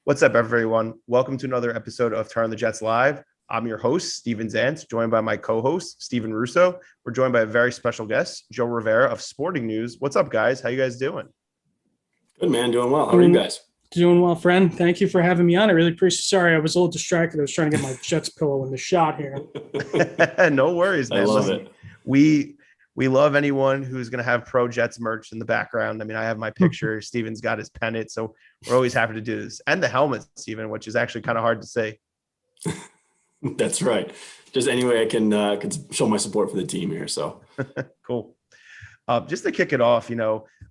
What's up, everyone? Welcome to another episode of Turn on the Jets Live. I'm your host, Steven Zant, joined by my co-host, Steven Russo. We're joined by a very special guest, Joe Rivera of Sporting News. What's up, guys? How you guys doing? Good, man. Doing well. How are you guys? Doing well, friend. Thank you for having me on. I really appreciate. Sorry, I was a little distracted. I was trying to get my Jets pillow in the shot here. No worries, man. I love Listen, it. we love anyone who's going to have pro Jets merch in the background. I mean, I have my picture. Steven's got his pennant, so we're always happy to do this, and the helmet, Steven, which is actually kind of hard to say. That's right. Just any way I can show my support for the team here. So Cool. Just to kick it off,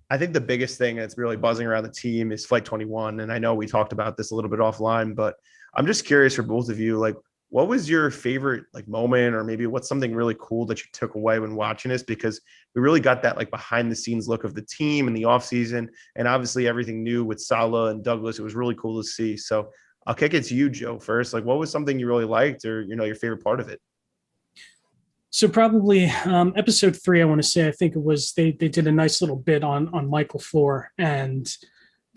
I think the biggest thing that's really buzzing around the team is Flight 21. And I know we talked about this a little bit offline, but I'm just curious for both of you, like, what was your favorite moment, or maybe what's something really cool that you took away when watching this? Because we really got that behind the scenes look of the team in the offseason, and obviously everything new with Salah and Douglas. It was really cool to see. So I'll kick it to you, Joe, first. What was something you really liked, or, your favorite part of it? So probably episode 3, I want to say, I think it was they did a nice little bit on Michael LaFleur. And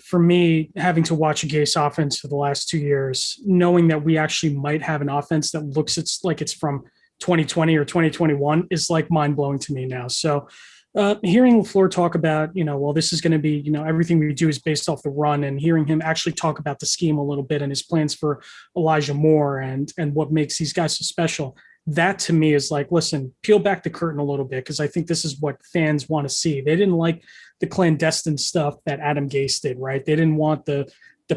for me, having to watch a Gase offense for the last 2 years, knowing that we actually might have an offense that looks like it's from 2020 or 2021 is mind blowing to me now. So hearing LaFleur talk about, well, this is going to be, everything we do is based off the run, and hearing him actually talk about the scheme a little bit and his plans for Elijah Moore and what makes these guys so special. That to me is listen, peel back the curtain a little bit, because I think this is what fans want to see. They didn't like the clandestine stuff that Adam Gase did, right? They didn't want the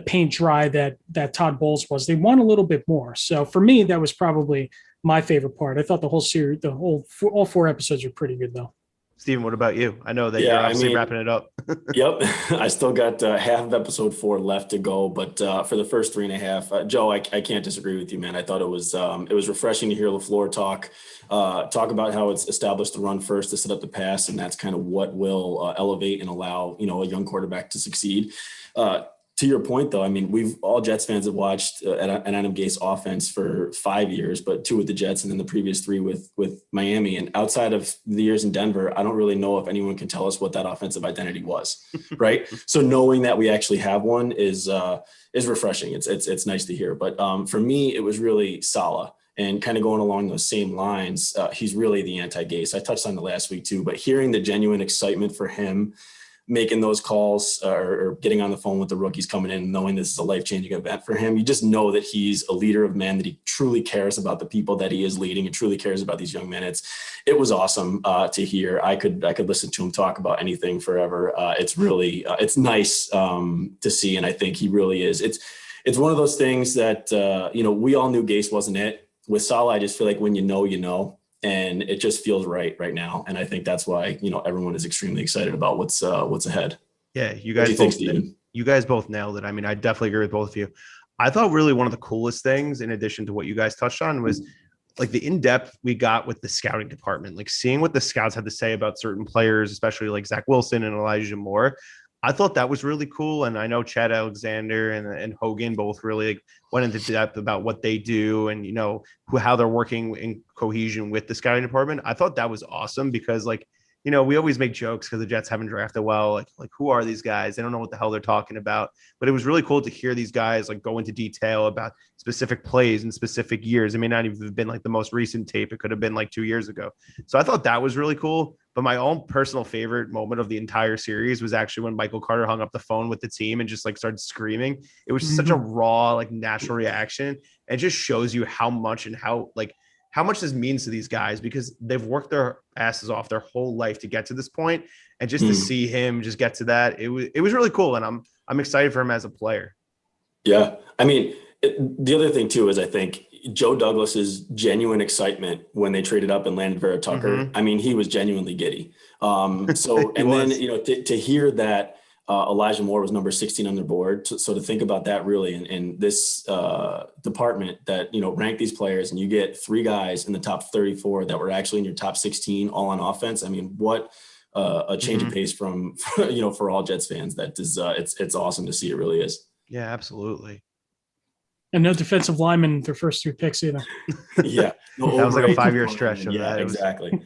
paint dry that Todd Bowles was. They want a little bit more. So for me, that was probably my favorite part. I thought the whole series, all 4 episodes are pretty good, though. Steven, what about you? I know that you're obviously wrapping it up. Yep. I still got half of episode 4 left to go, but for the first 3.5, Joe, I can't disagree with you, man. I thought it was refreshing to hear LaFleur talk about how it's established the run first to set up the pass, and that's kind of what will elevate and allow a young quarterback to succeed. To your point, though, I mean, we've all Jets fans have watched an Adam Gase offense for 5 years, but 2 with the Jets and then the previous 3 with Miami. And outside of the years in Denver, I don't really know if anyone can tell us what that offensive identity was, right? So knowing that we actually have one is refreshing. It's nice to hear. But for me, it was really Salah. And kind of going along those same lines, he's really the anti-Gase. I touched on it last week too, but hearing the genuine excitement for him making those calls or getting on the phone with the rookies coming in, knowing this is a life-changing event for him. You just know that he's a leader of men, that he truly cares about the people that he is leading and truly cares about these young men. It was awesome to hear. I could listen to him talk about anything forever. It's really, it's nice to see. And I think he really is. It's one of those things that, we all knew Gase wasn't it. With Salah, I just feel like when you know, and it just feels right now. And I think that's why, everyone is extremely excited about what's ahead. Yeah. You guys both nailed it. I mean, I definitely agree with both of you. I thought really one of the coolest things, in addition to what you guys touched on, was the in-depth we got with the scouting department, seeing what the scouts had to say about certain players, especially Zach Wilson and Elijah Moore. I thought that was really cool. And I know Chad Alexander and Hogan both really went into depth about what they do and, how they're working in cohesion with the scouting department. I thought that was awesome because we always make jokes because the Jets haven't drafted well. Who are these guys? They don't know what the hell they're talking about. But it was really cool to hear these guys go into detail about specific plays in specific years. It may not even have been the most recent tape. It could have been 2 years ago. So I thought that was really cool. But my own personal favorite moment of the entire series was actually when Michael Carter hung up the phone with the team and just started screaming. It was such a raw, natural reaction. It just shows you how much and how much this means to these guys, because they've worked their asses off their whole life to get to this point. And just to see him just get to that, it was really cool. And I'm excited for him as a player. Yeah. I mean, the other thing too, is I think Joe Douglas's genuine excitement when they traded up and landed Vera Tucker. I mean, he was genuinely giddy. Then, to hear that Elijah Moore was number 16 on their board. So to think about that really in this department that, ranked these players, and you get 3 guys in the top 34 that were actually in your top 16 all on offense. I mean, what a change of pace from, for all Jets fans. That is, it's awesome to see. It really is. Yeah, absolutely. And no defensive lineman their first 3 picks either. Yeah. No, that was like a 5-year stretch of yeah, that. Exactly.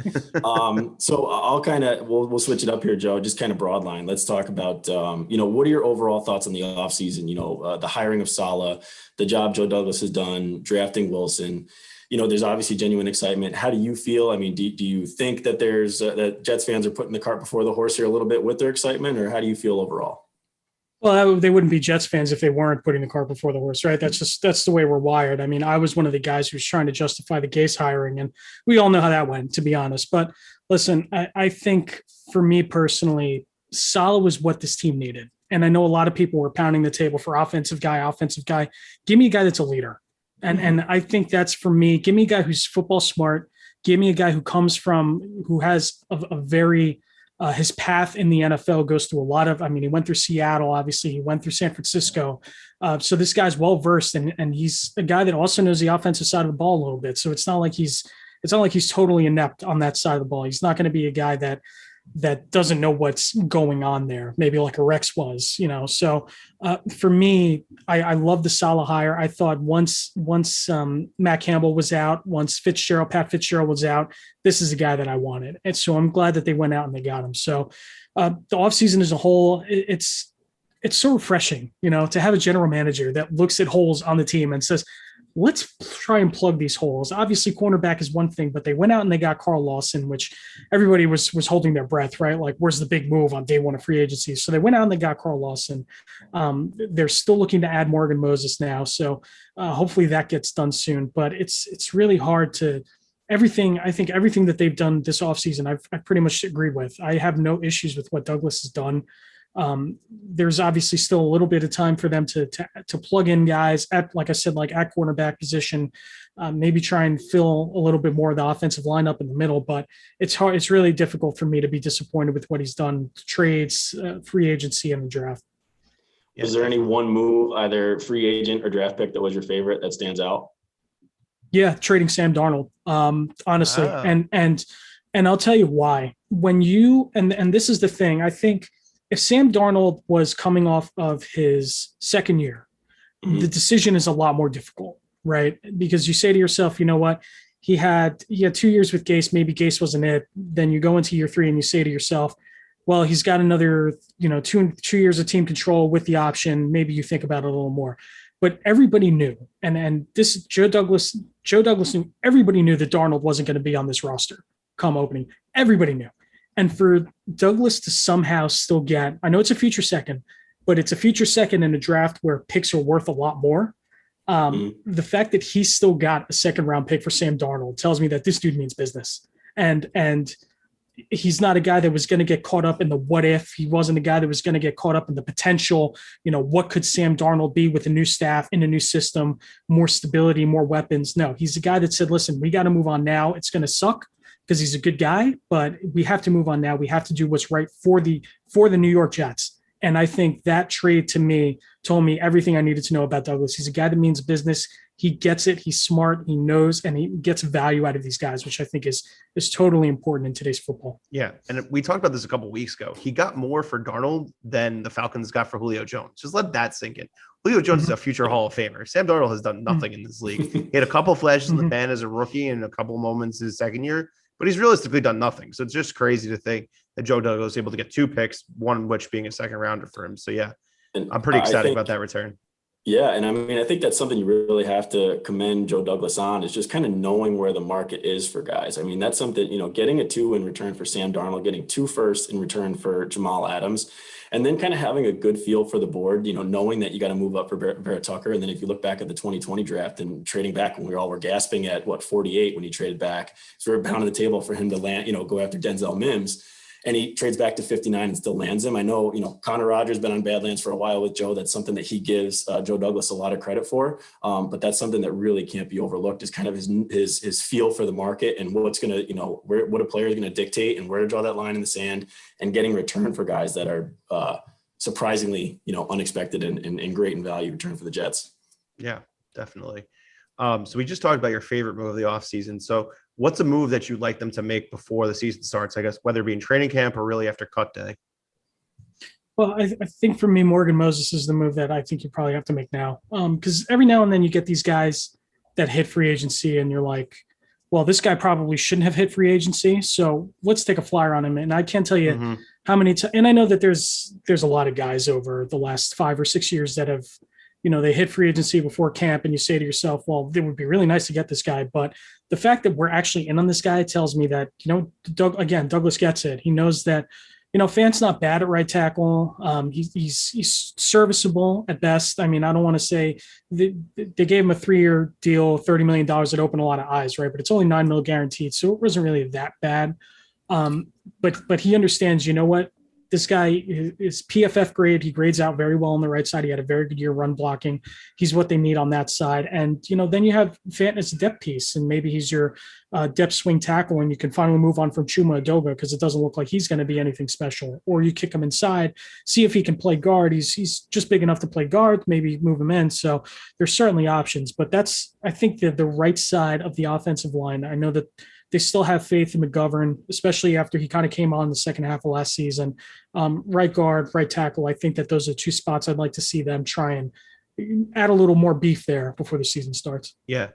So we'll switch it up here, Joe, just kind of broad line. Let's talk about, what are your overall thoughts on the offseason? The hiring of Saleh, the job Joe Douglas has done, drafting Wilson. There's obviously genuine excitement. How do you feel? I mean, do you think that that Jets fans are putting the cart before the horse here a little bit with their excitement, or how do you feel overall? Well, they wouldn't be Jets fans if they weren't putting the cart before the horse, right? That's the way we're wired. I mean, I was one of the guys who was trying to justify the Gase hiring, and we all know how that went, to be honest. But listen, I think for me personally, Saleh was what this team needed. And I know a lot of people were pounding the table for offensive guy. Give me a guy that's a leader. And I think that's for me. Give me a guy who's football smart. Give me a guy who has a very his path in the NFL goes through a lot of, he went through Seattle, obviously he went through San Francisco. So this guy's well-versed and he's a guy that also knows the offensive side of the ball a little bit. So it's not like he's totally inept on that side of the ball. He's not going to be a guy that doesn't know what's going on there, maybe like a Rex was, So for me, I love the Saleh hire. I thought once Matt Campbell was out, once Pat Fitzgerald was out, this is the guy that I wanted. And so I'm glad that they went out and they got him. So the offseason as a whole, it's so refreshing, to have a general manager that looks at holes on the team and says, let's try and plug these holes. Obviously, cornerback is one thing, but they went out and they got Carl Lawson, which everybody was holding their breath, right? Like, where's the big move on day one of free agency? So they went out and they got Carl Lawson. They're still looking to add Morgan Moses now. So hopefully that gets done soon. But it's really hard to everything. I think everything that they've done this offseason, I've pretty much agreed with. I have no issues with what Douglas has done. There's obviously still a little bit of time for them to plug in guys at, like I said, like at cornerback position, maybe try and fill a little bit more of the offensive lineup in the middle, but it's hard. It's really difficult for me to be disappointed with what he's done, trades, free agency, and the draft. Is there any one move, either free agent or draft pick, that was your favorite that stands out? Yeah. Trading Sam Darnold, honestly. And I'll tell you why. When you, and this is the thing, I think, if Sam Darnold was coming off of his second year, the decision is a lot more difficult, right? Because you say to yourself, you know what? He had 2 years with Gase. Maybe Gase wasn't it. Then you go into year 3 and you say to yourself, well, he's got another, 2 years of team control with the option. Maybe you think about it a little more. But everybody knew, and this Joe Douglas knew. Everybody knew that Darnold wasn't going to be on this roster come opening. Everybody knew. And for Douglas to somehow still get, I know it's a future second, but it's a future second in a draft where picks are worth a lot more. The fact that he still got a second round pick for Sam Darnold tells me that this dude means business. And he's not a guy that was going to get caught up in the what if. He wasn't a guy that was going to get caught up in the potential, what could Sam Darnold be with a new staff in a new system, more stability, more weapons. No, he's a guy that said, listen, we got to move on now. It's going to suck because he's a good guy, but we have to move on now. We have to do what's right for the New York Jets. And I think that trade to me told me everything I needed to know about Douglas. He's a guy that means business. He gets it. He's smart. He knows, and he gets value out of these guys, which I think is totally important in today's football. Yeah, and we talked about this a couple of weeks ago. He got more for Darnold than the Falcons got for Julio Jones. Just let that sink in. Julio Jones is a future Hall of Famer. Sam Darnold has done nothing in this league. He had a couple of flashes in the pan as a rookie and a couple of moments his second year, but he's realistically done nothing. So it's just crazy to think that Joe Douglas was able to get 2 picks, one of which being a second rounder for him. So yeah, I'm pretty excited about that return. Yeah. And I think that's something you really have to commend Joe Douglas on, is just kind of knowing where the market is for guys. I mean, that's something, getting a 2 in return for Sam Darnold, getting 2 firsts in return for Jamal Adams, and then kind of having a good feel for the board, knowing that you got to move up for Barrett Tucker. And then if you look back at the 2020 draft and trading back when we all were gasping at 48 when he traded back, so we were pounding the table for him to land, go after Denzel Mims. And he trades back to 59 and still lands him. I know, Connor Rogers been on Badlands for a while with Joe. That's something that he gives Joe Douglas a lot of credit for. But that's something that really can't be overlooked, is kind of his feel for the market and what's going to, what a player is going to dictate and where to draw that line in the sand, and getting return for guys that are surprisingly, unexpected and great in value return for the Jets. Yeah, definitely. So we just talked about your favorite move of the offseason. So what's a move that you'd like them to make before the season starts, I guess, whether it be in training camp or really after cut day? Well, I think for me, Morgan Moses is the move that I think you probably have to make now. Because every now and then you get these guys that hit free agency and you're like, well, this guy probably shouldn't have hit free agency. So let's take a flyer on him. And I can't tell you how many times, and I know that there's a lot of guys over the last 5 or 6 years that have, they hit free agency before camp and you say to yourself, well, it would be really nice to get this guy. But the fact that we're actually in on this guy tells me that, Douglas gets it. He knows that, Fant's not bad at right tackle. He's serviceable at best. I mean, I don't want to say they gave him a 3-year deal, $30 million that opened a lot of eyes, right? But it's only $9 million guaranteed. So it wasn't really that bad. But he understands, what? This guy is PFF grade. He grades out very well on the right side. He had a very good year run blocking. He's what they need on that side. And, then you have Fant as a depth piece, and maybe he's your depth swing tackle, and you can finally move on from Chuma Adoga because it doesn't look like he's going to be anything special. Or you kick him inside, see if he can play guard. He's just big enough to play guard, maybe move him in. So there's certainly options. But that's, I think, the right side of the offensive line. I know that they still have faith in McGovern, especially after he kind of came on the second half of last season. Right guard, right tackle. I think that those are 2 spots I'd like to see them try and add a little more beef there before the season starts. Yeah.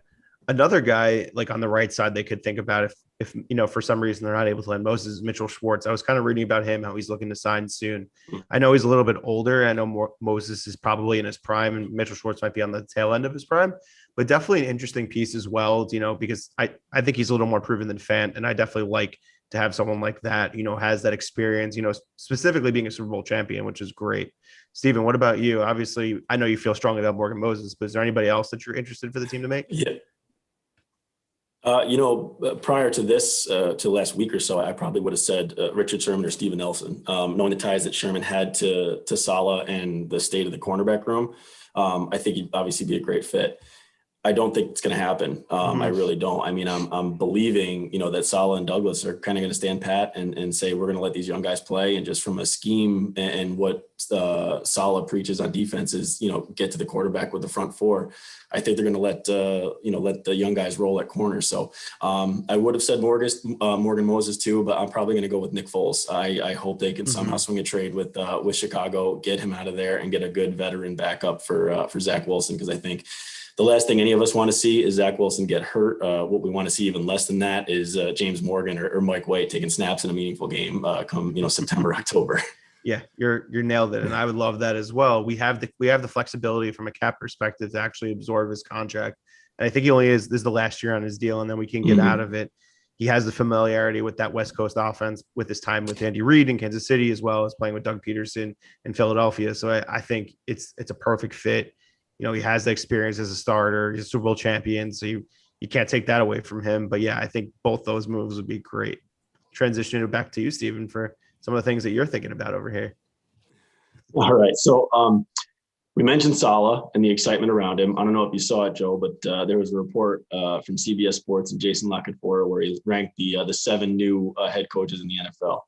Another guy like on the right side they could think about if for some reason they're not able to land Moses is Mitchell Schwartz. I was kind of reading about him, how he's looking to sign soon. I know he's a little bit older. I know Moses is probably in his prime and Mitchell Schwartz might be on the tail end of his prime, but definitely an interesting piece as well, because I think he's a little more proven than Fant. And I definitely like to have someone like that, has that experience, specifically being a Super Bowl champion, which is great. Steven, what about you? Obviously, I know you feel strongly about Morgan Moses, but is there anybody else that you're interested for the team to make? Yeah. Prior to this, to last week or so, I probably would have said Richard Sherman or Steven Nelson, knowing the ties that Sherman had to Saleh and the state of the cornerback room. I think he'd obviously be a great fit. I don't think it's going to happen. I really don't. I mean, I'm believing, that Saleh and Douglas are kind of going to stand pat and say, we're going to let these young guys play. And just from a scheme and what Saleh preaches on defense is, get to the quarterback with the front 4. I think they're going to let the young guys roll at corner. So I would have said Morgan Moses too, but I'm probably going to go with Nick Foles. I hope they can somehow swing a trade with Chicago, get him out of there and get a good veteran backup for Zach Wilson. Because I think the last thing any of us want to see is Zach Wilson get hurt. What we want to see even less than that is James Morgan or Mike White taking snaps in a meaningful game come September, October. Yeah, you're nailed it, and I would love that as well. We have the flexibility from a cap perspective to actually absorb his contract, and I think this is the last year on his deal, and then we can get out of it. He has the familiarity with that West Coast offense with his time with Andy Reid in Kansas City, as well as playing with Doug Peterson in Philadelphia. So I think it's a perfect fit. He has the experience as a starter. He's a Super Bowl champion, so you can't take that away from him. But yeah, I think both those moves would be great. Transitioning it back to you, Steven, for some of the things that you're thinking about over here. All right. So we mentioned Saleh and the excitement around him. I don't know if you saw it, Joe, but there was a report from CBS Sports and Jason Lockett-Fora where he ranked the 7 new head coaches in the NFL.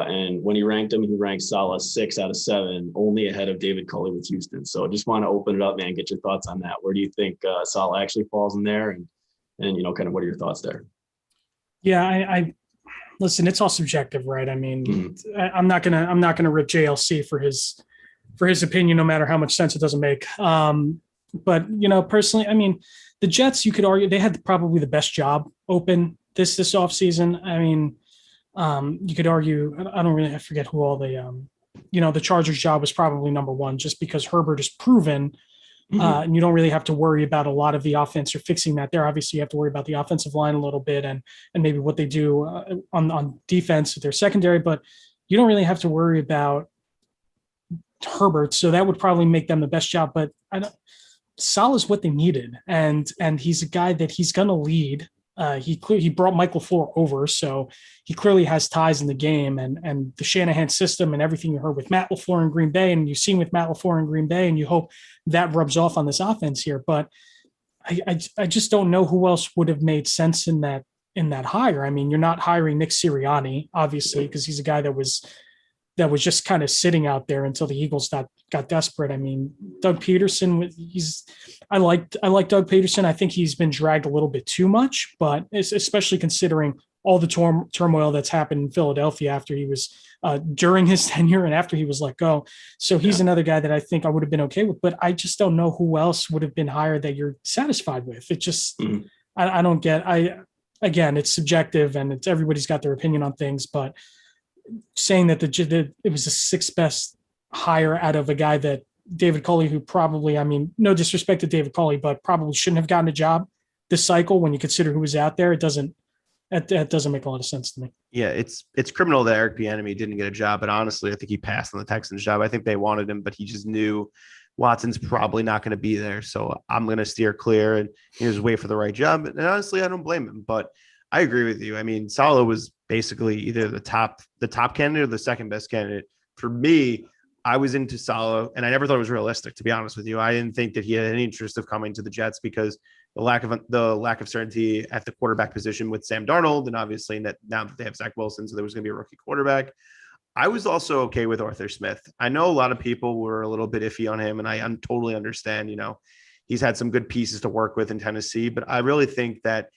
And when he ranked him, he ranked Saleh 6 out of 7, only ahead of David Culley with Houston. So I just want to open it up, man, get your thoughts on that. Where do you think Saleh actually falls in there? And kind of what are your thoughts there? Yeah, I listen, it's all subjective, right? I mean, I'm not gonna rip JLC for his opinion, no matter how much sense it doesn't make. But personally, I mean, the Jets, you could argue they had probably the best job open this offseason. I mean, you could argue, I forget who all the Chargers job was probably number 1, just because Herbert is proven. And you don't really have to worry about a lot of the offense or fixing that there. Obviously, you have to worry about the offensive line a little bit and maybe what they do on defense with their secondary, but you don't really have to worry about Herbert. So that would probably make them the best job. But Saleh is what they needed, and he's a guy that he's going to lead. He brought Mike LaFleur over, so he clearly has ties in the game and the Shanahan system and everything you heard with Matt LaFleur in Green Bay and you've seen with Matt LaFleur in Green Bay, and you hope that rubs off on this offense here. But I just don't know who else would have made sense in that hire. I mean, you're not hiring Nick Sirianni, obviously, because he's a guy that was just kind of sitting out there until the Eagles got desperate. I mean, Doug Peterson, I like Doug Peterson. I think he's been dragged a little bit too much, but especially considering all the turmoil that's happened in Philadelphia after he was during his tenure and after he was let go. So he's another guy that I think I would have been okay with, but I just don't know who else would have been hired that you're satisfied with. It just, I don't get, again, it's subjective and it's everybody's got their opinion on things, but saying that it was the sixth best hire out of a guy that David Culley, who probably, I mean, no disrespect to David Culley, but probably shouldn't have gotten a job this cycle when you consider who was out there. That doesn't make a lot of sense to me. Yeah, it's criminal that Eric Bieniemy didn't get a job, but honestly, I think he passed on the Texans job. I think they wanted him, but he just knew Watson's probably not going to be there. So I'm going to steer clear and just wait for the right job. And honestly, I don't blame him, but I agree with you. I mean, Saleh was basically either the top candidate or the second best candidate. For me, I was into Saleh, and I never thought it was realistic, to be honest with you. I didn't think that he had any interest of coming to the Jets because the lack of certainty at the quarterback position with Sam Darnold, and obviously now that they have Zach Wilson, so there was going to be a rookie quarterback. I was also okay with Arthur Smith. I know a lot of people were a little bit iffy on him, and I totally understand. He's had some good pieces to work with in Tennessee, but I really think that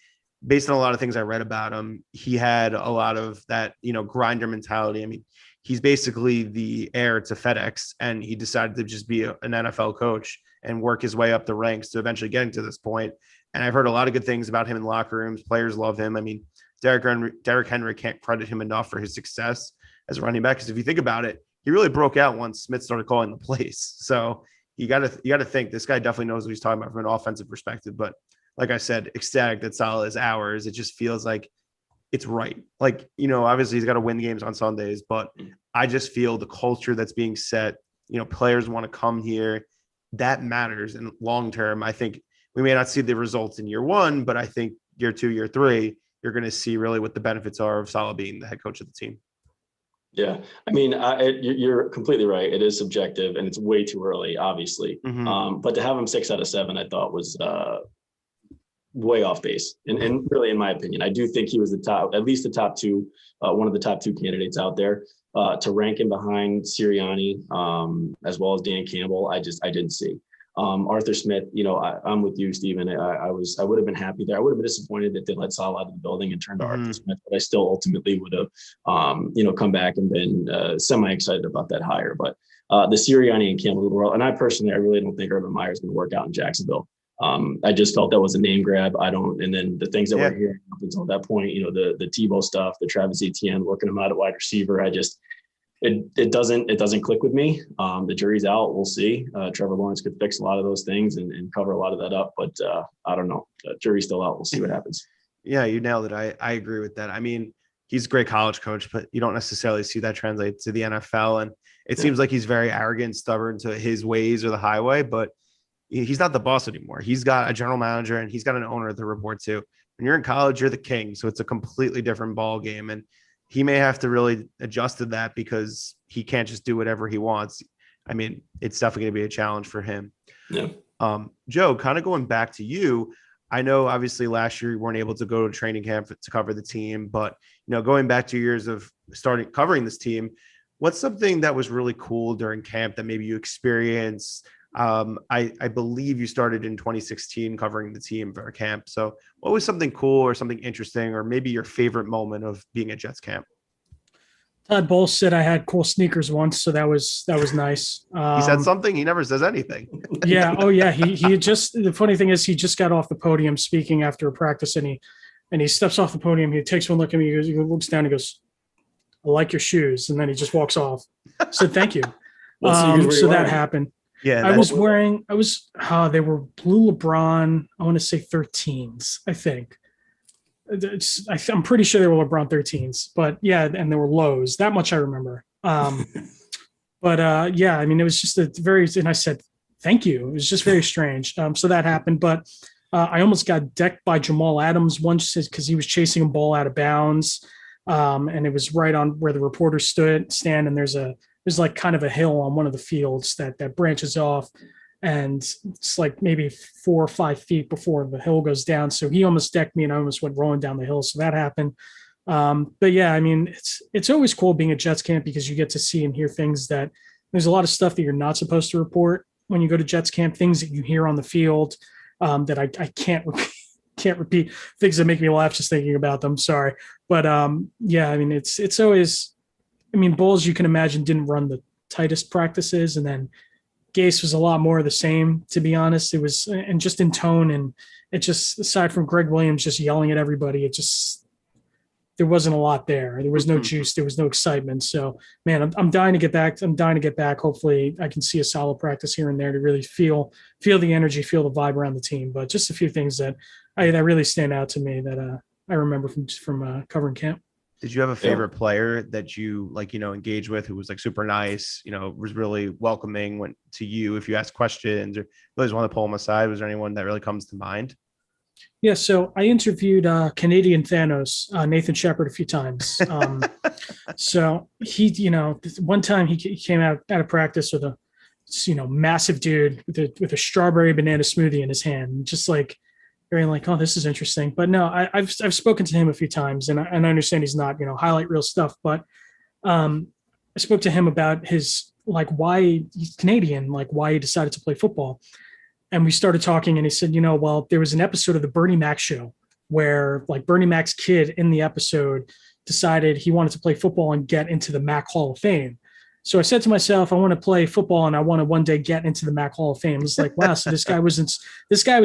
based on a lot of things I read about him, he had a lot of that, grinder mentality. I mean, he's basically the heir to FedEx, and he decided to just be an NFL coach and work his way up the ranks to eventually getting to this point. And I've heard a lot of good things about him in locker rooms. Players love him. I mean, Derrick Henry can't credit him enough for his success as a running back, because if you think about it, he really broke out once Smith started calling the plays. So you got to think this guy definitely knows what he's talking about from an offensive perspective. But like I said, ecstatic that Saleh is ours. It just feels like it's right. Like, obviously he's got to win games on Sundays, but I just feel the culture that's being set, players want to come here. That matters. And long term, I think we may not see the results in year one, but I think year two, year three, you're going to see really what the benefits are of Saleh being the head coach of the team. Yeah. I mean, you're completely right. It is subjective and it's way too early, obviously. But to have him 6 out of 7, I thought was way off base. And really, in my opinion, I do think he was at least the top two, one of the top 2 candidates out there. To rank him behind Sirianni, as well as Dan Campbell, I didn't see. Arthur Smith, I'm with you, Stephen. I would have been happy there. I would have been disappointed that they let Saleh out of the building and turned to Arthur Smith, but I still ultimately would have, come back and been semi-excited about that hire. But the Sirianni and Campbell of the world, and I really don't think Urban Meyer is going to work out in Jacksonville. I just felt that was a name grab. And then the things that we're hearing up until that point, the Tebow stuff, the Travis Etienne working him out at wide receiver, it doesn't click with me. The jury's out. We'll see. Trevor Lawrence could fix a lot of those things and cover a lot of that up, but I don't know. The jury's still out. We'll see what happens. Yeah, you nailed it. I agree with that. I mean, he's a great college coach, but you don't necessarily see that translate to the NFL. And it seems like he's very arrogant, stubborn to his ways or the highway, but he's not the boss anymore. He's got a general manager and he's got an owner to report to. When you're in college, you're the king. So it's a completely different ball game. And he may have to really adjust to that because he can't just do whatever he wants. I mean, it's definitely going to be a challenge for him. Yeah. Joe, kind of going back to you, I know obviously last year you weren't able to go to training camp to cover the team, but going back to years of starting covering this team, what's something that was really cool during camp that maybe you experienced? I believe you started in 2016 covering the team for a camp. So what was something cool or something interesting, or maybe your favorite moment of being at Jets camp? Todd Bowles said I had cool sneakers once, so that was nice. He said something. He never says anything. Yeah. Oh yeah. He just, the funny thing is he just got off the podium speaking after a practice, and he steps off the podium. He takes one look at me. He looks down. He goes, "I like your shoes," and then he just walks off. I said, "Thank you." So that happened. Yeah, they were blue LeBron, I want to say 13s, I think. I'm pretty sure they were LeBron 13s, but yeah, and they were lows. That much I remember. But yeah, I mean, it was just and I said, "Thank you." It was just very strange. So that happened, but I almost got decked by Jamal Adams once because he was chasing a ball out of bounds. And it was right on where the reporters stand, and there's like kind of a hill on one of the fields that branches off, and it's like maybe 4 or 5 feet before the hill goes down. So he almost decked me and I almost went rolling down the hill. So that happened. But yeah, I mean, it's always cool being at Jets camp because you get to see and hear things that there's a lot of stuff that you're not supposed to report when you go to Jets camp, things that you hear on the field that I can't repeat, things that make me laugh just thinking about them. Sorry. But yeah, I mean, it's always, I mean, Bulls, you can imagine, didn't run the tightest practices, and then Gase was a lot more of the same, to be honest. It was, and just in tone, and it just, aside from Greg Williams just yelling at everybody, it just, there wasn't a lot there. There was no juice. There was no excitement. So, man, I'm dying to get back. I'm dying to get back. Hopefully, I can see a solid practice here and there to really feel the energy, feel the vibe around the team. But just a few things that really stand out to me that I remember from covering camp. Did you have a favorite player that you engaged with, who was like super nice, was really welcoming, went to you if you asked questions, or really just want to pull him aside? Was there anyone that really comes to mind? Yeah, so I interviewed Canadian Thanos, Nathan Shepard, a few times. So he, one time he came out of practice with a, massive dude with a strawberry banana smoothie in his hand, just like, very like, oh, this is interesting. But no, I've spoken to him a few times, and I understand he's not, highlight reel stuff, but I spoke to him about his, like, why he's Canadian, like why he decided to play football. And we started talking, and he said, well, there was an episode of the Bernie Mac show where, like, Bernie Mac's kid in the episode decided he wanted to play football and get into the Mac Hall of Fame. So I said to myself, I want to play football and I want to one day get into the Mac Hall of Fame. It's like, wow. So this guy was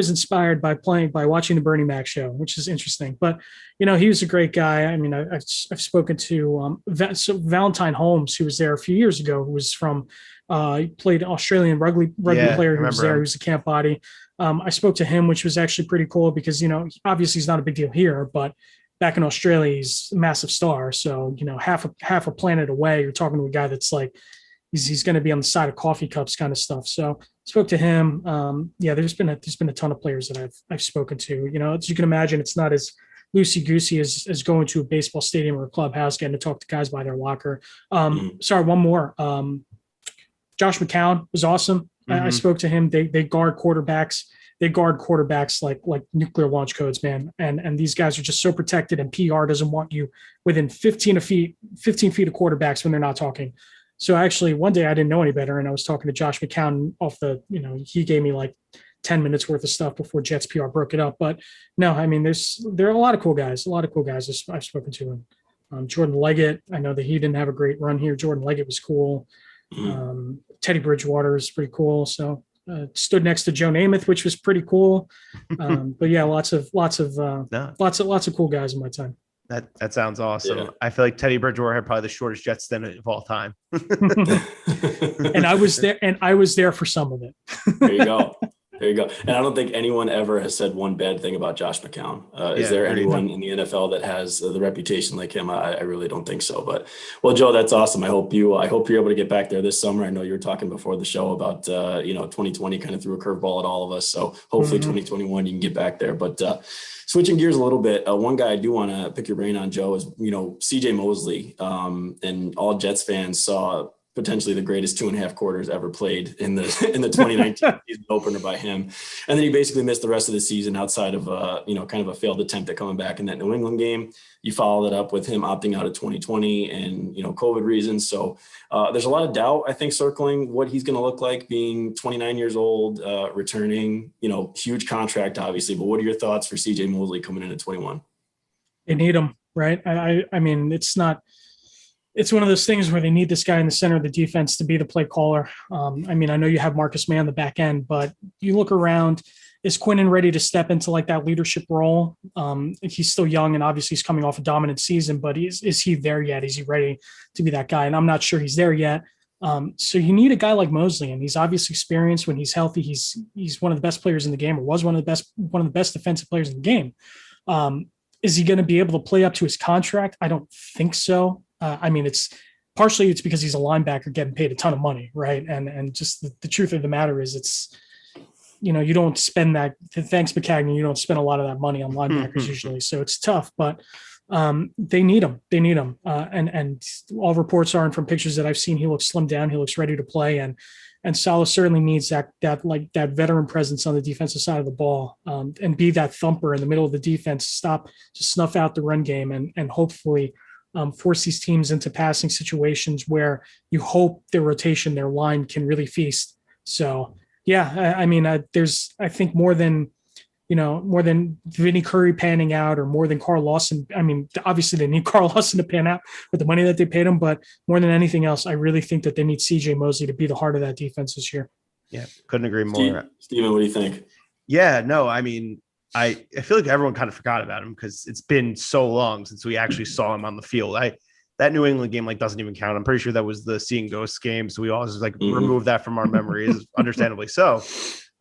inspired by watching the Bernie Mac show, which is interesting. But, he was a great guy. I mean, I've spoken to Valentine Holmes, who was there a few years ago, who was from, he played Australian rugby player who was there. He was a camp body. I spoke to him, which was actually pretty cool because, obviously he's not a big deal here, but back in Australia, he's a massive star. So, half a planet away, you're talking to a guy that's like, he's going to be on the side of coffee cups kind of stuff. So spoke to him. There's been a ton of players that I've spoken to, as you can imagine, it's not as loosey goosey as going to a baseball stadium or a clubhouse, getting to talk to guys by their locker. Sorry, one more. Josh McCown was awesome. I spoke to him. They guard quarterbacks. They guard quarterbacks like nuclear launch codes, man. And these guys are just so protected, and PR doesn't want you within 15 feet of quarterbacks when they're not talking. So actually one day I didn't know any better, and I was talking to Josh McCown off the, he gave me like 10 minutes worth of stuff before Jets PR broke it up. But no, I mean, there are a lot of cool guys I've spoken to. And Jordan Leggett, I know that he didn't have a great run here. Jordan Leggett was cool. Teddy Bridgewater is pretty cool. So stood next to Joe Namath, which was pretty cool. But yeah, lots of cool guys in my time. That sounds awesome. Yeah. I feel like Teddy Bridgewater had probably the shortest jet stint of all time. And I was there for some of it. There you go. And I don't think anyone ever has said one bad thing about Josh McCown. Is there anyone in the NFL that has the reputation like him? I really don't think so. But, well, Joe, that's awesome. I hope you're able to get back there this summer. I know you were talking before the show about 2020 kind of threw a curveball at all of us. So hopefully 2021 you can get back there. But switching gears a little bit, one guy I do want to pick your brain on, Joe, is CJ Mosley. And all Jets fans saw potentially the greatest 2.5 quarters ever played in the 2019 season opener by him. And then he basically missed the rest of the season outside of kind of a failed attempt at coming back in that New England game. You follow that up with him opting out of 2020 and, COVID reasons. So there's a lot of doubt, I think, circling what he's going to look like being 29 years old, returning, huge contract, obviously. But what are your thoughts for CJ Mosley coming in at 21? They need him, right? I mean, it's one of those things where they need this guy in the center of the defense to be the play caller. I know you have Marcus May on the back end, but you look around, is Quinnen ready to step into like that leadership role? He's still young, and obviously he's coming off a dominant season, but is he there yet? Is he ready to be that guy? And I'm not sure he's there yet. So you need a guy like Mosley, and he's obviously experienced. When he's healthy, he's one of the best players in the game, or was one of the best defensive players in the game. Is he going to be able to play up to his contract? I don't think so. It's because he's a linebacker getting paid a ton of money, right? And just the truth of the matter is, it's, you don't spend that. Thanks, Mccown, you don't spend a lot of that money on linebackers usually, so it's tough. But they need him. And all reports are, and from pictures that I've seen, he looks slimmed down. He looks ready to play, and Salah certainly needs that veteran presence on the defensive side of the ball, and be that thumper in the middle of the defense, to snuff out the run game, and hopefully force these teams into passing situations where you hope their line can really feast. So, yeah, there's, I think, more than more than Vinny Curry panning out or more than Carl Lawson. I mean, obviously they need Carl Lawson to pan out with the money that they paid him, but more than anything else, I really think that they need CJ Mosley to be the heart of that defense this year. Yeah, couldn't agree more. Steven, what do you think? Yeah, no, I mean, I feel like everyone kind of forgot about him because it's been so long since we actually saw him on the field. That New England game doesn't even count. I'm pretty sure that was the seeing ghosts game, so we all just remove that from our memories, understandably so.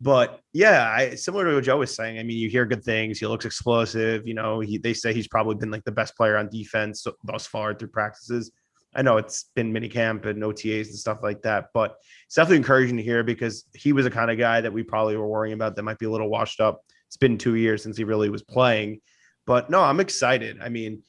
But yeah, similar to what Joe was saying. I mean, you hear good things. He looks explosive. They say he's probably been the best player on defense thus far through practices. I know it's been mini camp and OTAs and stuff like that, but it's definitely encouraging to hear because he was the kind of guy that we probably were worrying about that might be a little washed up. It's been 2 years since he really was playing, but no, I'm excited. I mean,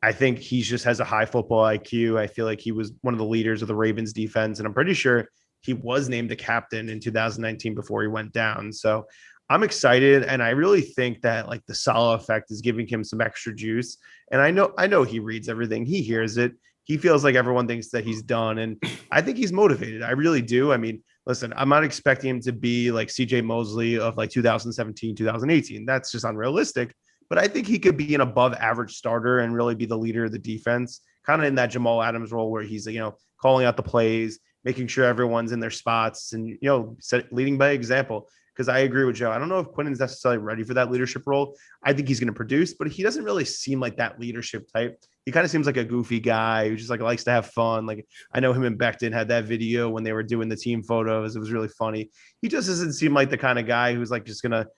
I think he just has a high football IQ. I feel like he was one of the leaders of the Ravens defense, and I'm pretty sure he was named a captain in 2019 before he went down. So I'm excited. And I really think that the Salah effect is giving him some extra juice. And I know he reads everything. He hears it. He feels like everyone thinks that he's done. And I think he's motivated. I really do. I mean, listen, I'm not expecting him to be like CJ Mosley of 2017, 2018. That's just unrealistic. But I think he could be an above average starter and really be the leader of the defense, kind of in that Jamal Adams role where he's, calling out the plays, making sure everyone's in their spots and, leading by example. Because I agree with Joe. I don't know if Quinnen's necessarily ready for that leadership role. I think he's going to produce, but he doesn't really seem like that leadership type. He kind of seems like a goofy guy who just likes to have fun. I know him and Becton had that video when they were doing the team photos. It was really funny. He just doesn't seem like the kind of guy who's just going to,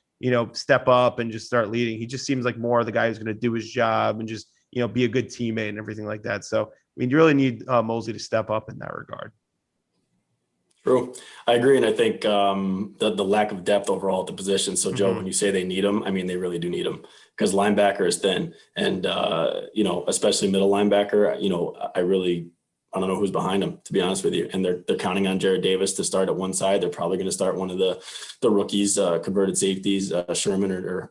step up and just start leading. He just seems like more of the guy who's going to do his job and just, be a good teammate and everything like that. So, I mean, you really need Mosley to step up in that regard. True. I agree. And I think the lack of depth overall at the position. So, Joe, when you say they need him, I mean, they really do need him because linebacker is thin. And, especially middle linebacker, I don't know who's behind him, to be honest with you. And they're counting on Jared Davis to start at one side. They're probably going to start one of the rookies, converted safeties, Sherman or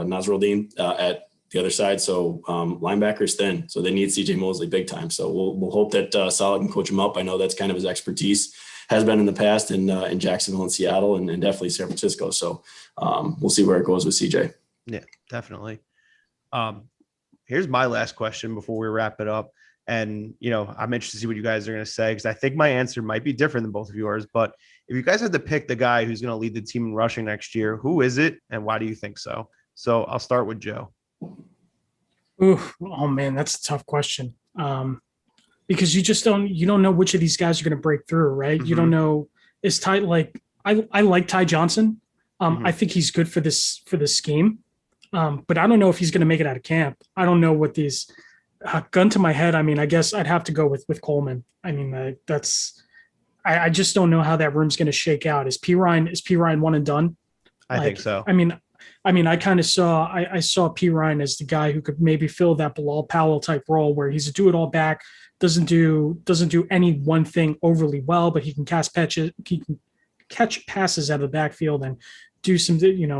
Nasruddin at the other side. So linebacker's thin. So they need CJ Mosley big time. So we'll hope that Salah can coach him up. I know that's kind of his expertise. Has been in the past in Jacksonville and Seattle and definitely San Francisco. So we'll see where it goes with CJ. Yeah, definitely. Here's my last question before we wrap it up. And, I'm interested to see what you guys are going to say because I think my answer might be different than both of yours. But if you guys had to pick the guy who's going to lead the team in rushing next year, who is it and why do you think so? So I'll start with Joe. Ooh, oh, man, that's a tough question. Because you don't know which of these guys are going to break through, right? You don't know. Is Ty I like Ty Johnson. I think he's good for this scheme. But I don't know if he's going to make it out of camp. I don't know what these gun to my head. I mean, I guess I'd have to go with Coleman. I mean, I just don't know how that room's going to shake out. Is P. Ryan one and done? I think so. I mean, I kind of saw P. Ryan as the guy who could maybe fill that Bilal Powell type role where he's a do-it-all back, doesn't do any one thing overly well, but he can catch passes out of the backfield and do some,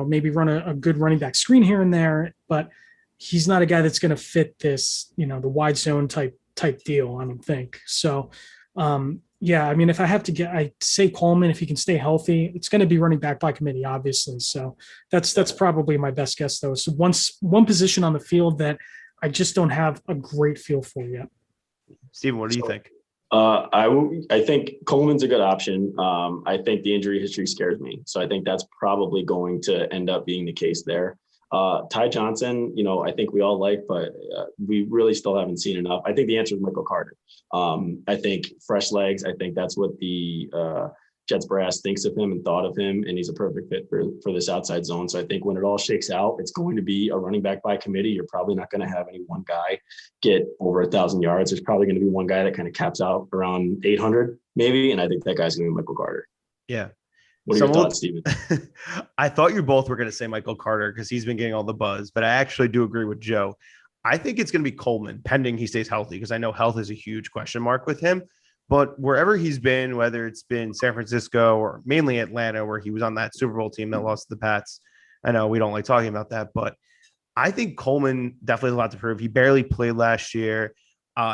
maybe run a good running back screen here and there. But he's not a guy that's going to fit this, the wide zone type deal, I don't think. So, yeah, I mean, if I have to I'd say Coleman, if he can stay healthy, it's going to be running back by committee, obviously. So that's probably my best guess, though. So one position on the field that I just don't have a great feel for yet. Steven, what do you think? I think Coleman's a good option. I think the injury history scares me. So I think that's probably going to end up being the case there. Ty Johnson, I think we all like, but we really still haven't seen enough. I think the answer is Michael Carter. I think fresh legs. I think that's what the Jets brass thinks of him and thought of him, and he's a perfect fit for this outside zone. So I think when it all shakes out, it's going to be a running back by committee. You're probably not going to have any one guy get over 1,000 yards. There's probably going to be one guy that kind of caps out around 800 maybe, and I think that guy's going to be Michael Carter. Yeah. What are your thoughts, Steven? I thought you both were going to say Michael Carter because he's been getting all the buzz, but I actually do agree with Joe. I think it's going to be Coleman, pending he stays healthy, because I know health is a huge question mark with him. But wherever he's been, whether it's been San Francisco or mainly Atlanta, where he was on that Super Bowl team that lost to the Pats, I know we don't like talking about that, but I think Coleman definitely has a lot to prove. He barely played last year.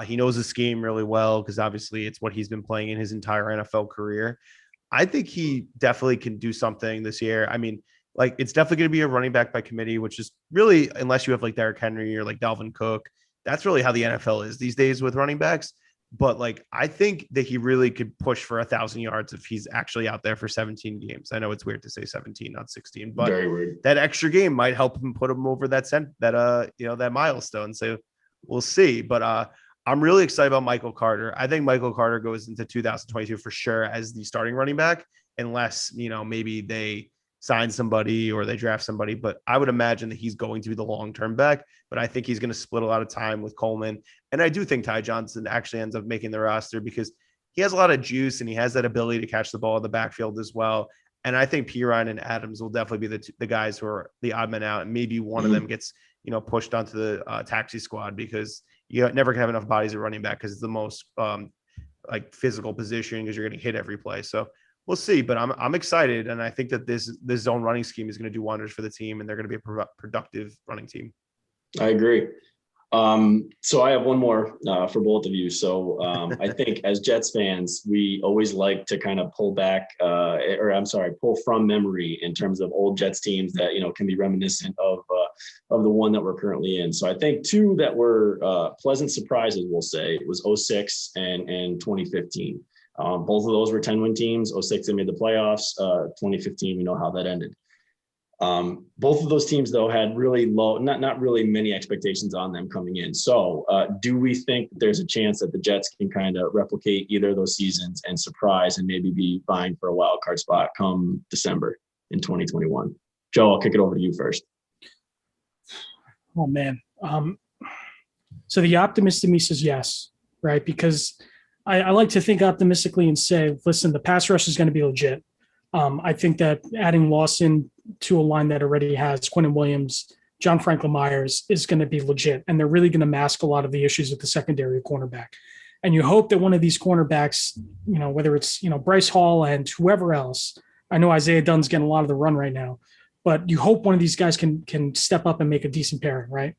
He knows the scheme really well because obviously it's what he's been playing in his entire NFL career. I think he definitely can do something this year. I mean, like it's definitely going to be a running back by committee, which is really, unless you have like Derrick Henry or like Dalvin Cook, that's really how the NFL is these days with running backs. But like, I think that he really could push for 1,000 yards if he's actually out there for 17 games. I know it's weird to say 17, not 16, but Very weird. That extra game might help him put him over that milestone. So we'll see. But I'm really excited about Michael Carter. I think Michael Carter goes into 2022 for sure as the starting running back, unless, maybe they sign somebody or they draft somebody. But I would imagine that he's going to be the long-term back, but I think he's going to split a lot of time with Coleman. And I do think Ty Johnson actually ends up making the roster because he has a lot of juice and he has that ability to catch the ball in the backfield as well. And I think Pirine and Adams will definitely be the guys who are the odd men out. And maybe one of them gets, pushed onto the taxi squad because you never can have enough bodies at running back because it's the most physical position because you're getting hit every play. So we'll see, but I'm excited. And I think that this zone running scheme is going to do wonders for the team and they're going to be a productive running team. I agree. So I have one more for both of you. So I think as Jets fans, we always like to kind of pull from memory in terms of old Jets teams that, can be reminiscent of the one that we're currently in. So I think two that were pleasant surprises, we'll say, was 06 and 2015. Both of those were 10-win teams. 06, they made the playoffs. 2015, we know how that ended. Both of those teams, though, had really low, not really many expectations on them coming in. So do we think there's a chance that the Jets can kind of replicate either of those seasons and surprise and maybe be vying for a wild card spot come December in 2021? Joe, I'll kick it over to you first. Oh, man. So the optimist in me says yes, right? Because I like to think optimistically and say, listen, the pass rush is going to be legit. I think that adding Lawson to a line that already has Quinnen Williams, John Franklin Myers is going to be legit. And they're really going to mask a lot of the issues with the secondary cornerback. And you hope that one of these cornerbacks, whether it's, Bryce Hall and whoever else, I know Isaiah Dunn's getting a lot of the run right now, but you hope one of these guys can step up and make a decent pairing, right?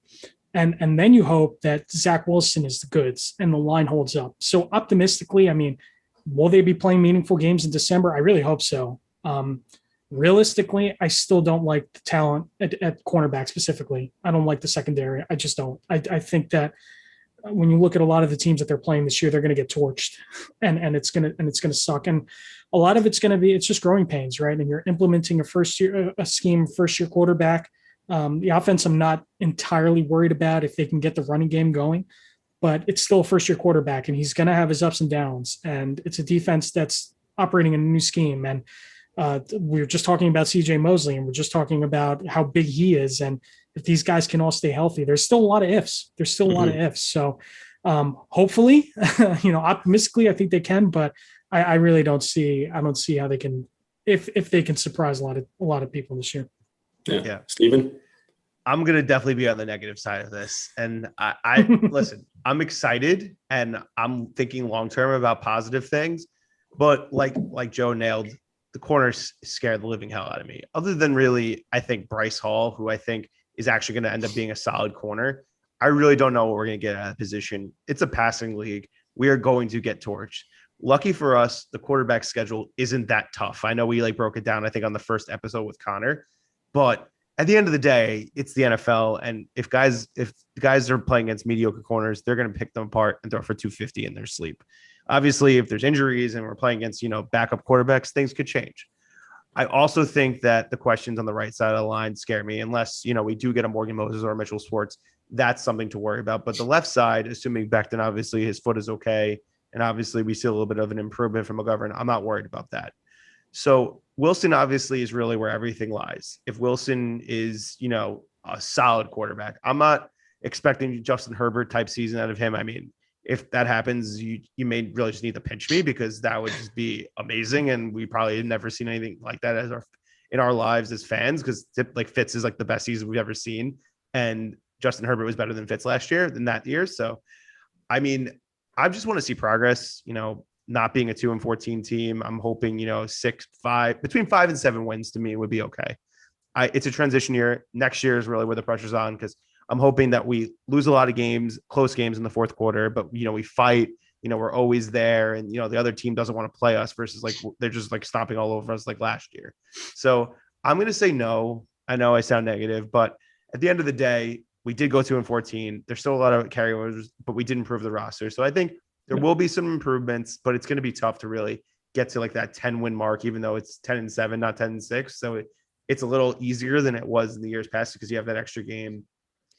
And then you hope that Zach Wilson is the goods and the line holds up. So optimistically, I mean, will they be playing meaningful games in December? I really hope so. Realistically, I still don't like the talent at cornerback specifically. I don't like the secondary. I just don't. I think that when you look at a lot of the teams that they're playing this year, they're going to get torched, and it's going to suck. And a lot of it's just growing pains, right? And you're implementing a first year quarterback. The offense, I'm not entirely worried about if they can get the running game going, but it's still a first-year quarterback, and he's going to have his ups and downs. And it's a defense that's operating in a new scheme. And we were just talking about CJ Mosley, and we're just talking about how big he is. And if these guys can all stay healthy, there's still a lot of ifs. So hopefully, optimistically, I think they can, but I really don't see how they can, if they can surprise a lot of people this year. Yeah. Steven? I'm going to definitely be on the negative side of this. And I listen, I'm excited and I'm thinking long-term about positive things, but like Joe nailed, the corners scared the living hell out of me. Other than really, I think Bryce Hall, who I think is actually going to end up being a solid corner. I really don't know what we're going to get out of position. It's a passing league. We are going to get torched. Lucky for us, the quarterback schedule isn't that tough. I know we broke it down, I think, on the first episode with Connor, but at the end of the day, it's the NFL. And if the guys are playing against mediocre corners, they're going to pick them apart and throw for 250 in their sleep. Obviously, if there's injuries and we're playing against, backup quarterbacks, things could change. I also think that the questions on the right side of the line scare me, unless, we do get a Morgan Moses or a Mitchell Schwartz. That's something to worry about. But the left side, assuming Becton, obviously his foot is okay, and obviously we see a little bit of an improvement from McGovern, I'm not worried about that. So Wilson obviously is really where everything lies. If Wilson is, a solid quarterback, I'm not expecting Justin Herbert type season out of him. I mean, if that happens, you may really just need to pinch me because that would just be amazing. And we probably have never seen anything like that in our lives as fans, because Fitz is the best season we've ever seen. And Justin Herbert was better than Fitz last year than that year. So, I mean, I just want to see progress, not being a 2-14 team. I'm hoping, between 5 and 7 wins to me would be okay. It's a transition year. Next year is really where the pressure's on, because I'm hoping that we lose a lot of games, close games in the fourth quarter, but, we fight, we're always there. And, the other team doesn't want to play us versus they're just stomping all over us like last year. So I'm going to say no. I know I sound negative, but at the end of the day, we did go 2-14. There's still a lot of carryovers, but we did improve the roster. So I think there will be some improvements, but it's going to be tough to really get to like that 10-win mark, even though it's 10-7, not 10-6. So it's a little easier than it was in the years past because you have that extra game.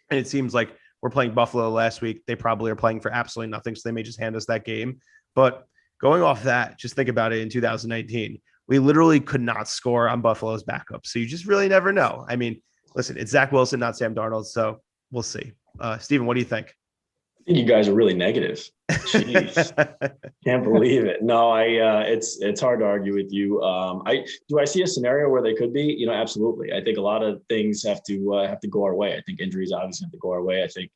And it seems like we're playing Buffalo last week. They probably are playing for absolutely nothing, so they may just hand us that game. But going off that, just think about it in 2019. We literally could not score on Buffalo's backup. So you just really never know. I mean, listen, it's Zach Wilson, not Sam Darnold. So we'll see. Steven, what do you think? I think you guys are really negative. Jeez. Can't believe it. No, it's hard to argue with you. I see a scenario where they could be, absolutely. I think a lot of things have to go our way. I think injuries obviously have to go our way. I think,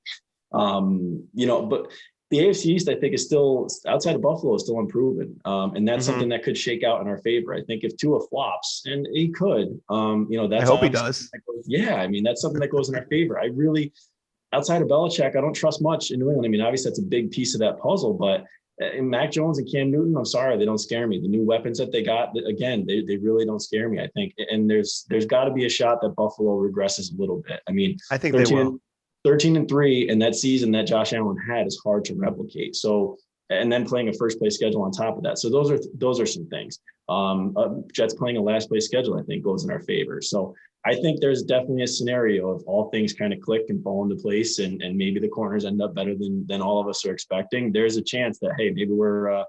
but the AFC East, I think, is still outside of Buffalo is still improving. And that's something that could shake out in our favor. I think if Tua flops, and he could, that's, I hope he does. I mean, that's something that goes in our favor. I really, outside of Belichick, I don't trust much in New England. I mean, obviously that's a big piece of that puzzle, but in Mac Jones and Cam Newton, I'm sorry, they don't scare me. The new weapons that they got, again, they really don't scare me, I think. And there's got to be a shot that Buffalo regresses a little bit. I mean, I think they will. 13-3, and that season that Josh Allen had is hard to replicate. So, and then playing a first place schedule on top of that. So those are some things. Jets playing a last place schedule, I think, goes in our favor. So I think there's definitely a scenario of all things kind of click and fall into place, and maybe the corners end up better than all of us are expecting. There's a chance that, hey, maybe we're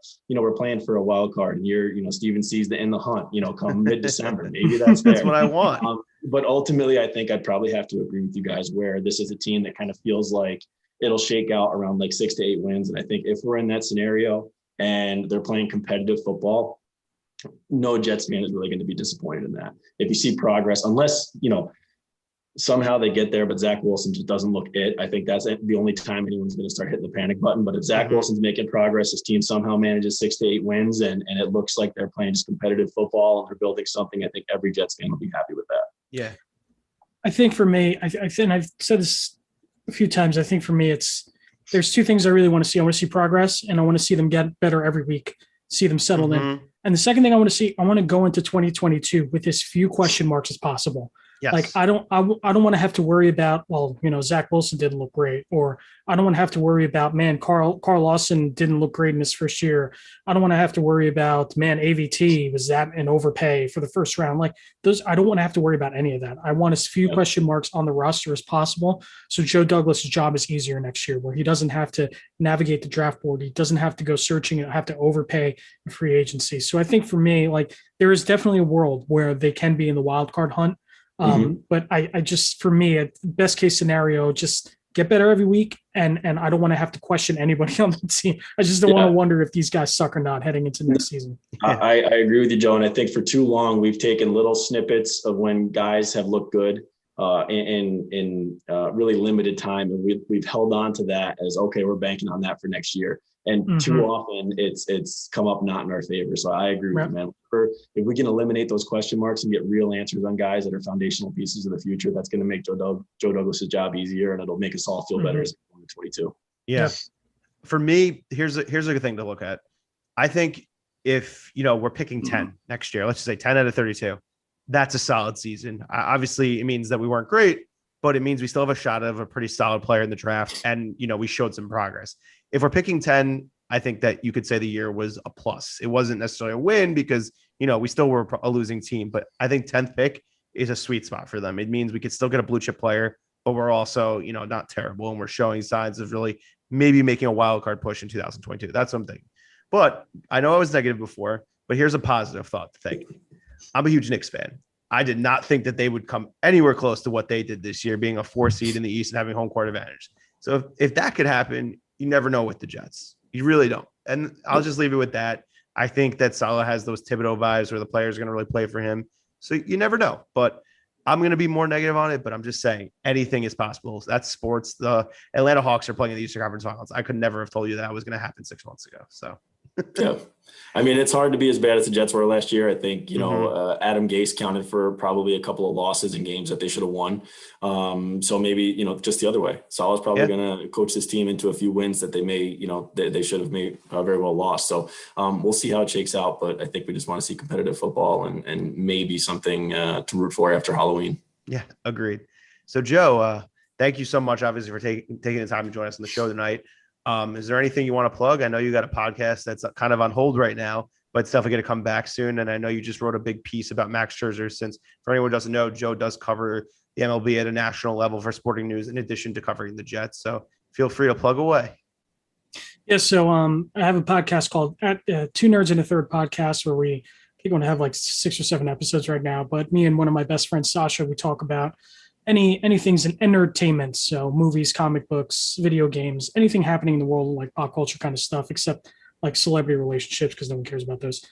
playing for a wild card, and Steven sees the in the hunt, come mid-December. Maybe that's there. That's what I want. But ultimately, I think I'd probably have to agree with you guys where this is a team that kind of feels like it'll shake out around like 6 to 8 wins. And I think if we're in that scenario and they're playing competitive football, no Jets fan is really going to be disappointed in that. If you see progress, unless, somehow they get there, but Zach Wilson just doesn't look it. I think that's the only time anyone's going to start hitting the panic button. But if Zach Wilson's making progress, his team somehow manages 6 to 8 wins, and it looks like they're playing just competitive football and they're building something, I think every Jets fan will be happy with that. Yeah. I think for me, I think I've said this a few times. I think for me, there's two things I really want to see. I want to see progress, and I want to see them get better every week, see them settled in. And the second thing I want to see, I want to go into 2022 with as few question marks as possible. Yes. Like I don't want to have to worry about, Zach Wilson didn't look great, or I don't want to have to worry about, Carl Lawson didn't look great in his first year. I don't want to have to worry about, AVT, was that an overpay for the first round? Like those, I don't want to have to worry about any of that. I want as few question marks on the roster as possible. So Joe Douglas's job is easier next year, where he doesn't have to navigate the draft board. He doesn't have to go searching and have to overpay in free agency. So I think for me, like there is definitely a world where they can be in the wild card hunt. But I just, for me, a best case scenario, just get better every week. And I don't want to have to question anybody on the team. I just don't want to wonder if these guys suck or not heading into next season. I agree with you, Joe. And I think for too long, we've taken little snippets of when guys have looked good in really limited time. And we've held on to that as, okay, we're banking on that for next year. And too often it's come up not in our favor. So I agree with you, man. If we can eliminate those question marks and get real answers on guys that are foundational pieces of the future, that's going to make Joe Douglas's job easier, and it'll make us all feel better as we go into 22. Yeah. For me, here's a good thing to look at. I think if, we're picking 10 next year, let's just say 10 out of 32, that's a solid season. Obviously it means that we weren't great, but it means we still have a shot of a pretty solid player in the draft. And, we showed some progress. If we're picking 10, I think that you could say the year was a plus. It wasn't necessarily a win because, we still were a losing team, but I think 10th pick is a sweet spot for them. It means we could still get a blue chip player, but we're also, not terrible. And we're showing signs of really maybe making a wild card push in 2022. That's something. But I know I was negative before, but here's a positive thought to think. I'm a huge Knicks fan. I did not think that they would come anywhere close to what they did this year, being a 4 seed in the East and having home court advantage. So if that could happen, you never know with the Jets. You really don't. And I'll just leave it with that. I think that Salah has those Thibodeau vibes where the players are going to really play for him. So you never know. But I'm going to be more negative on it, but I'm just saying anything is possible. That's sports. The Atlanta Hawks are playing in the Eastern Conference Finals. I could never have told you that was going to happen 6 months ago. So Yeah. I mean, it's hard to be as bad as the Jets were last year. I think, Adam Gase counted for probably a couple of losses in games that they should have won. So maybe, just the other way. Salah's probably going to coach this team into a few wins that they may, they should have made very well lost. So we'll see how it shakes out. But I think we just want to see competitive football and maybe something to root for after Halloween. Yeah, agreed. So, Joe, thank you so much, obviously, for taking the time to join us on the show tonight. Is there anything you want to plug? I know you got a podcast that's kind of on hold right now, but it's definitely going to come back soon. And I know you just wrote a big piece about Max Scherzer, since for anyone who doesn't know, Joe does cover the MLB at a national level for Sporting News, in addition to covering the Jets. So feel free to plug away. Yeah. So I have a podcast called Two Nerds and a Third Podcast, where I think we're going to have like 6 or 7 episodes right now. But me and one of my best friends, Sasha, we talk about anything's in entertainment. So movies, comic books, video games, anything happening in the world, like pop culture kind of stuff, except like celebrity relationships, because no one cares about those.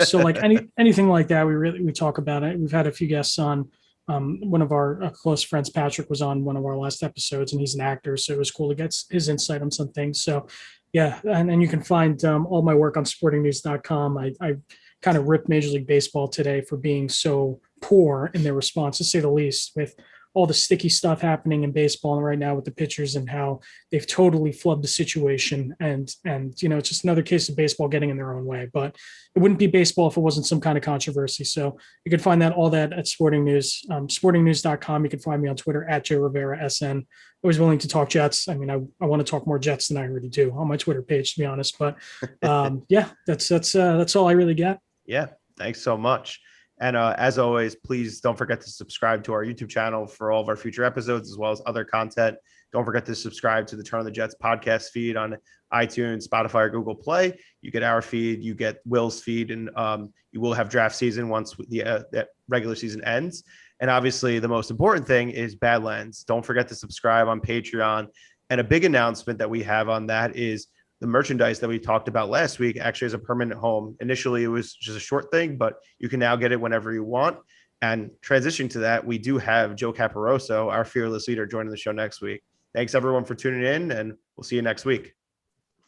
So like anything like that, we talk about it. We've had a few guests on. One of our close friends, Patrick, was on one of our last episodes, and he's an actor, so it was cool to get his insight on some things. So yeah, and you can find all my work on sportingnews.com. I kind of ripped Major League Baseball today for being so poor in their response, to say the least, with all the sticky stuff happening in baseball right now with the pitchers and how they've totally flubbed the situation. And it's just another case of baseball getting in their own way. But it wouldn't be baseball if it wasn't some kind of controversy. So you can find all that at Sporting News, sportingnews.com. You can find me on Twitter at Joe Rivera SN. Always willing to talk Jets. I mean, I want to talk more Jets than I already do on my Twitter page, to be honest. But yeah, that's all I really got. Yeah. Thanks so much. And as always, please don't forget to subscribe to our YouTube channel for all of our future episodes, as well as other content. Don't forget to subscribe to the Turn on the Jets podcast feed on iTunes, Spotify, or Google Play. You get our feed, you get Will's feed, and you will have draft season once the regular season ends. And obviously, the most important thing is Badlands. Don't forget to subscribe on Patreon. And a big announcement that we have on that is the merchandise that we talked about last week actually has a permanent home. Initially, it was just a short thing, but you can now get it whenever you want. And transition to that, we do have Joe Caporoso, our fearless leader, joining the show next week. Thanks, everyone, for tuning in, and we'll see you next week.